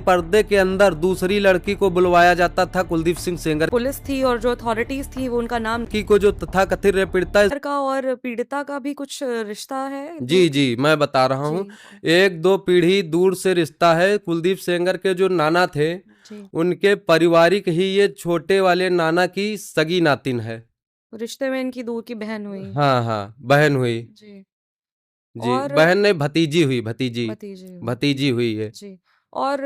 पर्दे के अंदर दूसरी लड़की को बुलवाया जाता था कुलदीप सिंह सेंगर। पुलिस थी और जो अथॉरिटीज थी वो उनका नाम की को जो तथाकथित पीड़िता का और पीड़िता का भी कुछ रिश्ता है। जी जी मैं बता रहा हूँ, एक दो पीढ़ी दूर से रिश्ता है। कुलदीप सेंगर के जो नाना थे उनके पारिवारिक ही ये छोटे वाले नाना की सगी नातिन है। रिश्ते में इनकी दूर की बहन हुई। हाँ हाँ बहन हुई जी जी। और बहन नहीं, भतीजी हुई, भतीजी भतीजी भतीजी हुई है जी। और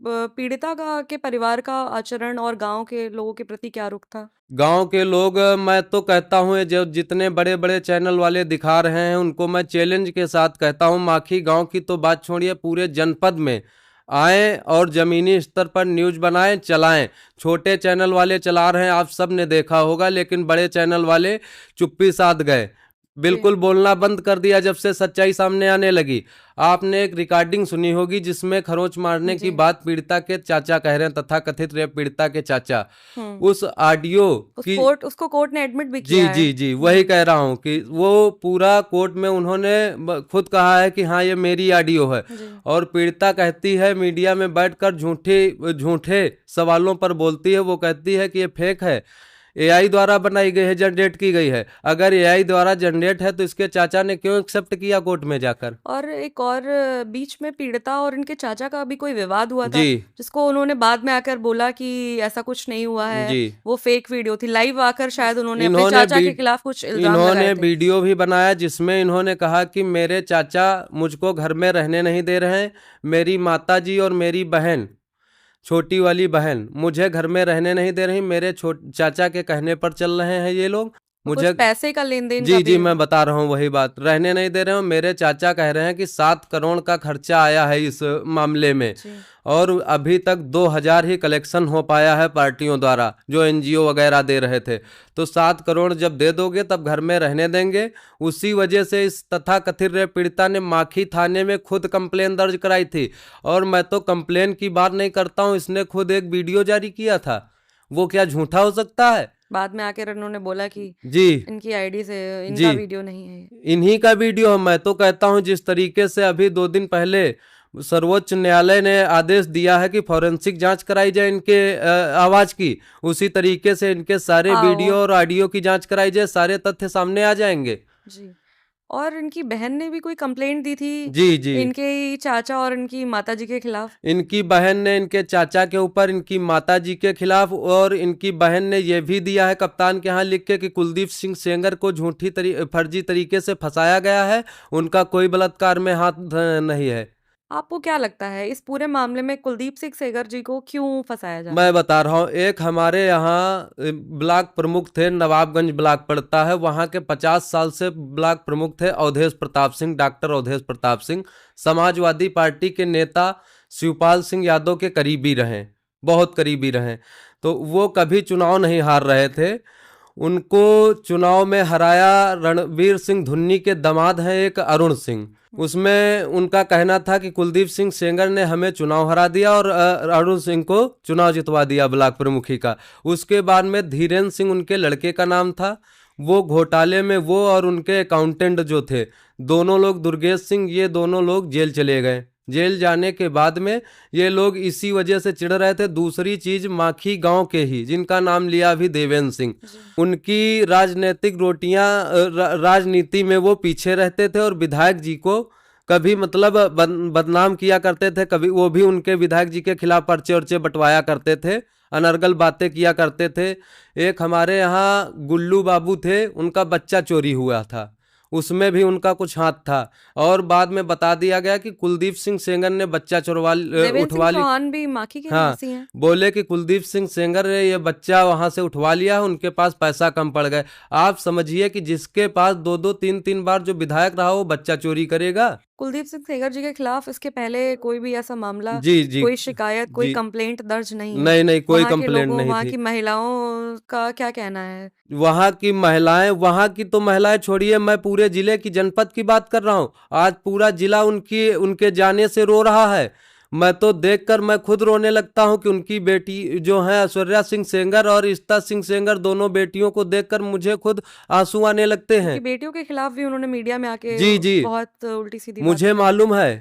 पीड़िता का के परिवार का आचरण और गांव के लोगों के प्रति क्या रुख था? गांव के लोग, मैं तो कहता हूँ जो जितने बड़े बड़े चैनल वाले दिखा रहे हैं उनको मैं चैलेंज के साथ कहता हूँ, माखी गांव की तो बात छोड़िए, पूरे जनपद में आए और जमीनी स्तर पर न्यूज बनाएं, चलाएं। छोटे चैनल वाले चला रहे हैं, आप सब ने देखा होगा, लेकिन बड़े चैनल वाले चुप्पी साध गए, बिल्कुल बोलना बंद कर दिया जब से सच्चाई सामने आने लगी। आपने एक रिकॉर्डिंग सुनी होगी जिसमें खरोंच मारने की बात पीड़िता के चाचा कह रहे हैं, तथा कथित रेप पीड़िता के चाचा। उस ऑडियो की उसको कोर्ट ने एडमिट भी जी किया जी जी वही कह रहा हूँ कि वो पूरा कोर्ट में उन्होंने खुद कहा है कि हाँ ये मेरी ऑडियो है। और पीड़िता कहती है मीडिया में बैठकर झूठे सवालों पर बोलती है, वो कहती है कि ये फेक है, एआई द्वारा बनाई गई है, जनरेट की गई है। अगर एआई द्वारा जनरेट है तो इसके चाचा ने क्यों एक्सेप्ट किया कोर्ट में जाकर? और एक और बीच में पीड़िता और इनके चाचा का भी कोई विवाद हुआ था जिसको उन्होंने बाद में आकर बोला कि ऐसा कुछ नहीं हुआ है, वो फेक वीडियो थी। लाइव आकर शायद उन्होंने अपने चाचा के खिलाफ कुछ इल्जाम लगाए थे। इन्होंने वीडियो भी बनाया जिसमें इन्होंने कहा कि मेरे चाचा मुझको घर में रहने नहीं दे रहे हैं, मेरी माता जी और मेरी बहन, छोटी वाली बहन मुझे घर में रहने नहीं दे रही, मेरे चाचा के कहने पर चल रहे हैं ये लोग, मुझे पैसे का लेन देन जी जी मैं बता रहा हूँ वही बात, रहने नहीं दे रहे हो। मेरे चाचा कह रहे हैं कि 7 करोड़ का खर्चा आया है इस मामले में और अभी तक 2000 ही कलेक्शन हो पाया है पार्टियों द्वारा जो एनजीओ वगैरह दे रहे थे। तो 7 करोड़ जब दे दोगे तब घर में रहने देंगे। उसी वजह से इस तथाकथित रेप पीड़िता ने माखी थाने में खुद कंप्लेन दर्ज कराई थी। और मैं तो कंप्लेन की बात नहीं करता हूँ, इसने खुद एक वीडियो जारी किया था, वो क्या झूठा हो सकता है? बाद में आकर उन्होंने बोला कि जी इनकी आईडी से इनका वीडियो नहीं है, इन्हीं का वीडियो है। मैं तो कहता हूं जिस तरीके से अभी 2 दिन पहले सर्वोच्च न्यायालय ने आदेश दिया है कि फॉरेंसिक जांच कराई जाए इनके आवाज की, उसी तरीके से इनके सारे वीडियो और ऑडियो की जांच कराई जाए, सारे तथ्य सामने आ जाएंगे। जी। और इनकी बहन ने भी कोई कंप्लेंट दी थी जी जी इनके चाचा और इनकी माताजी के खिलाफ। इनकी बहन ने इनके चाचा के ऊपर, इनकी माताजी के खिलाफ, और इनकी बहन ने यह भी दिया है कप्तान के यहाँ लिख के कि कुलदीप सिंह सेंगर को फर्जी तरीके से फंसाया गया है, उनका कोई बलात्कार में हाथ नहीं है। आपको क्या लगता है इस पूरे मामले में कुलदीप सिंह सेंगर जी को क्यों फंसाया जा रहा है? मैं बता रहा हूँ, एक हमारे यहाँ ब्लॉक प्रमुख थे, नवाबगंज ब्लॉक पड़ता है, वहाँ के 50 साल से ब्लॉक प्रमुख थे अवधेश प्रताप सिंह, डॉक्टर अवधेश प्रताप सिंह, समाजवादी पार्टी के नेता शिवपाल सिंह यादव के करीबी रहे, बहुत करीबी रहे। तो वो कभी चुनाव नहीं हार रहे थे। उनको चुनाव में हराया रणवीर सिंह धुन्नी के दामाद हैं एक अरुण सिंह। उसमें उनका कहना था कि कुलदीप सिंह सेंगर ने हमें चुनाव हरा दिया और अरुण सिंह को चुनाव जितवा दिया ब्लॉक प्रमुखी का। उसके बाद में धीरेन्द्र सिंह उनके लड़के का नाम था। वो घोटाले में वो और उनके अकाउंटेंट जो थे, दोनों लोग, दुर्गेश सिंह, ये दोनों लोग जेल चले गए। जेल जाने के बाद में ये लोग इसी वजह से चिढ़ रहे थे। दूसरी चीज, माखी गांव के ही जिनका नाम लिया अभी देवेंद्र सिंह, उनकी राजनीतिक राजनीति में वो पीछे रहते थे और विधायक जी को कभी मतलब बदनाम किया करते थे, कभी वो भी उनके विधायक जी के खिलाफ पर्चे वर्चे बंटवाया करते थे, अनर्गल बातें किया करते थे। एक हमारे यहाँ गुल्लू बाबू थे, उनका बच्चा चोरी हुआ था, उसमें भी उनका कुछ हाथ था। और बाद में बता दिया गया कि कुलदीप सिंह सेंगर ने बच्चा उठवा भी माखी के हाँ हैं। बोले कि कुलदीप सिंह सेंगर ने ये बच्चा वहां से उठवा लिया, उनके पास पैसा कम पड़ गए। आप समझिए कि जिसके पास 2-2, 3-3 बार जो विधायक रहा वो बच्चा चोरी करेगा। कुलदीप सिंह सेंगर जी के खिलाफ इसके पहले कोई भी ऐसा मामला, जी कोई शिकायत, कोई कंप्लेंट दर्ज नहीं है? नहीं कोई कंप्लेंट नहीं थी। वहाँ की महिलाओं का क्या कहना है? वहाँ की तो महिलाएं छोड़िए, मैं पूरे जिले की, जनपद की बात कर रहा हूँ। आज पूरा जिला उनके जाने से रो रहा है। मैं तो देखकर मैं खुद रोने लगता हूं कि उनकी बेटी जो है ऐश्वर्या सिंह सेंगर और इश्ता सिंह सेंगर, दोनों बेटियों को देखकर मुझे खुद आंसू आने लगते हैं। बेटियों के खिलाफ भी उन्होंने मीडिया में आके जी बहुत उल्टी सीधी मुझे मालूम है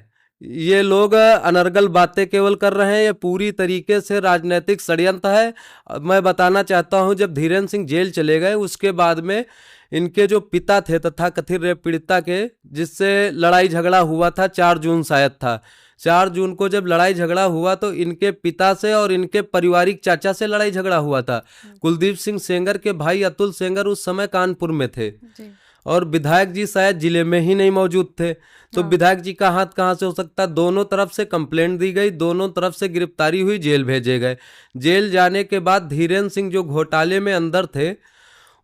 ये लोग अनर्गल बातें केवल कर रहे हैं, ये पूरी तरीके से राजनीतिक षड्यंत्र है। मैं बताना चाहता हूं, जब धीरेन्द्र सिंह जेल चले गए उसके बाद में इनके जो पिता थे तथा कथित रेप पीड़िता के, जिससे लड़ाई झगड़ा हुआ था, 4 जून शायद था, 4 जून को जब लड़ाई झगड़ा हुआ तो इनके पिता से और इनके पारिवारिक चाचा से लड़ाई झगड़ा हुआ था। कुलदीप सिंह सेंगर के भाई अतुल सेंगर उस समय कानपुर में थे और विधायक जी शायद जिले में ही नहीं मौजूद थे, तो विधायक जी का हाथ कहां से हो सकता। दोनों तरफ से कंप्लेंट दी गई, दोनों तरफ से गिरफ्तारी हुई, जेल भेजे गए। जेल जाने के बाद धीरेन्द्र सिंह जो घोटाले में अंदर थे,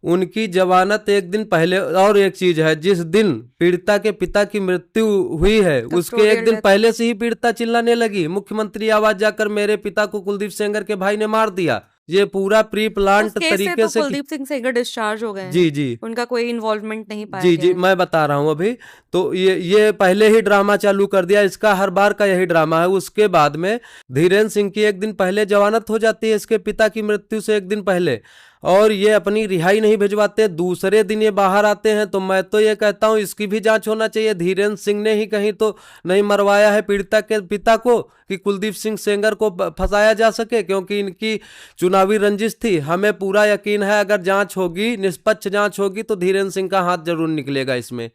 उनकी जमानत एक दिन पहले। और एक चीज है, जिस दिन पीड़िता के पिता की मृत्यु हुई है उसके एक दिन पहले से ही पीड़िता चिल्लाने लगी, मुख्यमंत्री आवाज जाकर मेरे पिता को कुलदीप सेंगर के भाई ने मार दिया। ये पूरा प्री प्लांट तरीके से कुलदीप सिंह सेंगर डिस्चार्ज हो गए। जी जी, उनका कोई इन्वॉल्वमेंट नहीं पाया जी जी, मैं बता रहा हूँ अभी। तो ये पहले ही ड्रामा चालू कर दिया, इसका हर बार का यही ड्रामा है। उसके बाद में धीरेन्द्र सिंह की एक दिन पहले जमानत हो जाती है, इसके पिता की मृत्यु से एक दिन पहले, और ये अपनी रिहाई नहीं भिजवाते, दूसरे दिन ये बाहर आते हैं। तो मैं तो ये कहता हूँ इसकी भी जांच होना चाहिए, धीरेन्द्र सिंह ने ही कहीं तो नहीं मरवाया है पीड़िता के पिता को कि कुलदीप सिंह सेंगर को फंसाया जा सके, क्योंकि इनकी चुनावी रंजिश थी। हमें पूरा यकीन है अगर जांच होगी, निष्पक्ष जांच होगी, तो धीरेन्द्र सिंह का हाथ जरूर निकलेगा इसमें।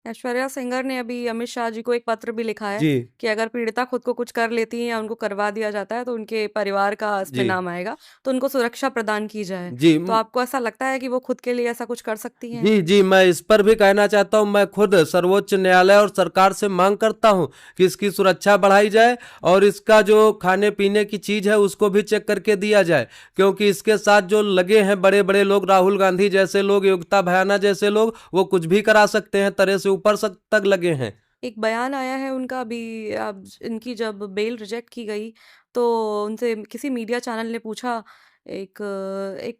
ऐश्वर्या सिंगर ने अभी अमित शाह जी को एक पत्र भी लिखा है कि अगर पीड़िता खुद को कुछ कर लेती है या उनको करवा दिया जाता है तो उनके परिवार का इस पे नाम आएगा, तो उनको सुरक्षा प्रदान की जाए। तो आपको ऐसा लगता है कि वो खुद के लिए ऐसा कुछ कर सकती हैं? जी जी, मैं इस पर भी कहना चाहता हूं, मैं खुद सर्वोच्च न्यायालय और सरकार से मांग करता हूं कि इसकी सुरक्षा बढ़ाई जाए और इसका जो खाने पीने की चीज है उसको भी चेक करके दिया जाए, क्योंकि इसके साथ जो लगे हैं बड़े बड़े लोग, राहुल गांधी जैसे लोग, योगिता भयाना जैसे लोग, वो कुछ भी करा सकते हैं, तरह से ऊपर तक लगे हैं। एक बयान आया है उनका अभी, अब इनकी जब बेल रिजेक्ट की गई तो उनसे किसी मीडिया चैनल ने पूछा, एक एक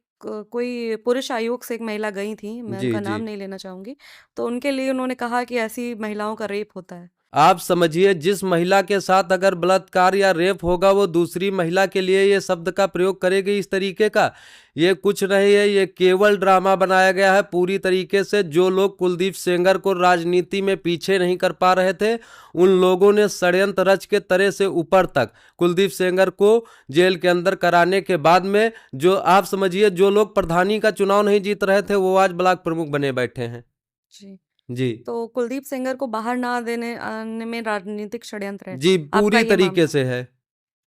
कोई पुरुष आयोग से एक महिला गई थी, मैं उनका नाम नहीं लेना चाहूंगी, तो उनके लिए उन्होंने कहा कि ऐसी महिलाओं का रेप होता है। आप समझिए, जिस महिला के साथ अगर बलात्कार या रेप होगा वो दूसरी महिला के लिए ये शब्द का प्रयोग करेगी इस तरीके का। ये कुछ नहीं है, ये केवल ड्रामा बनाया गया है पूरी तरीके से। जो लोग कुलदीप सेंगर को राजनीति में पीछे नहीं कर पा रहे थे, उन लोगों ने षड्यंत्र रच के तरह से ऊपर तक कुलदीप सेंगर को जेल के अंदर कराने के बाद में, जो आप समझिए जो लोग प्रधानी का चुनाव नहीं जीत रहे थे वो आज ब्लॉक प्रमुख बने बैठे हैं। जी, तो कुलदीप सेंगर को बाहर ना आने में राजनीतिक षड्यंत्र है? जी, पूरी तरीके से है।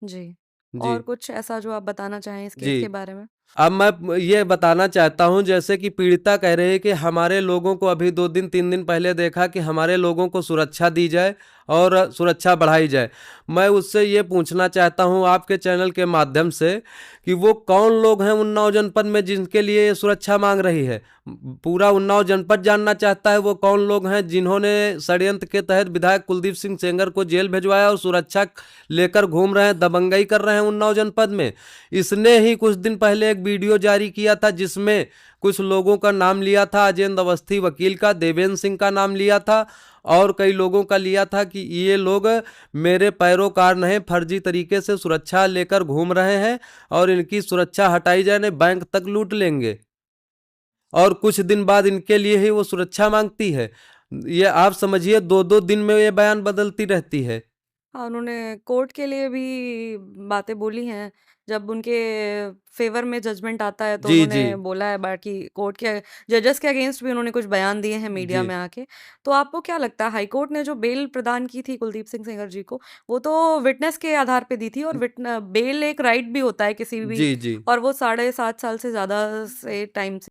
जी, और कुछ ऐसा जो आप बताना चाहें इस केस के बारे में? अब मैं ये बताना चाहता हूं, जैसे कि पीड़िता कह रही है कि हमारे लोगों को, अभी 2 दिन 3 दिन पहले देखा कि हमारे लोगों को सुरक्षा दी जाए और सुरक्षा बढ़ाई जाए। मैं उससे ये पूछना चाहता हूं आपके चैनल के माध्यम से कि वो कौन लोग हैं उन्नाव जनपद में जिनके लिए ये सुरक्षा मांग रही है। पूरा उन्नाव जनपद जानना चाहता है वो कौन लोग हैं जिन्होंने षड्यंत्र के तहत विधायक कुलदीप सिंह सेंगर को जेल भिजवाया और सुरक्षा लेकर घूम रहे हैं, दबंगई कर रहे हैं उन्नाव जनपद में। इसने ही कुछ दिन पहले एक वीडियो जारी किया था जिसमें कुछ लोगों का नाम लिया था, अजेंद्र अवस्थी वकील का, देवेंद्र सिंह का नाम लिया था और कई लोगों का लिया था कि ये लोग मेरे पैरोकार नहीं, फर्जी तरीके से सुरक्षा लेकर घूम रहे हैं और इनकी सुरक्षा हटाई जाए, नहीं बैंक तक लूट लेंगे। और कुछ दिन बाद इनके लिए ही वो सुरक्षा मांगती है। ये आप समझिए 2-2 दिन में ये बयान बदलती रहती है। हाँ, उन्होंने कोर्ट के लिए भी बातें बोली हैं, जब उनके फेवर में जजमेंट आता है तो उन्होंने बोला है, बाकी कोर्ट के जजेस के अगेंस्ट भी उन्होंने कुछ बयान दिए हैं मीडिया में आके। तो आपको क्या लगता है, हाई कोर्ट ने जो बेल प्रदान की थी कुलदीप सिंह सेंगर जी को, वो तो विटनेस के आधार पे दी थी, और बेल एक राइट भी होता है किसी भी, और वो 7.5 साल से ज्यादा से टाइम से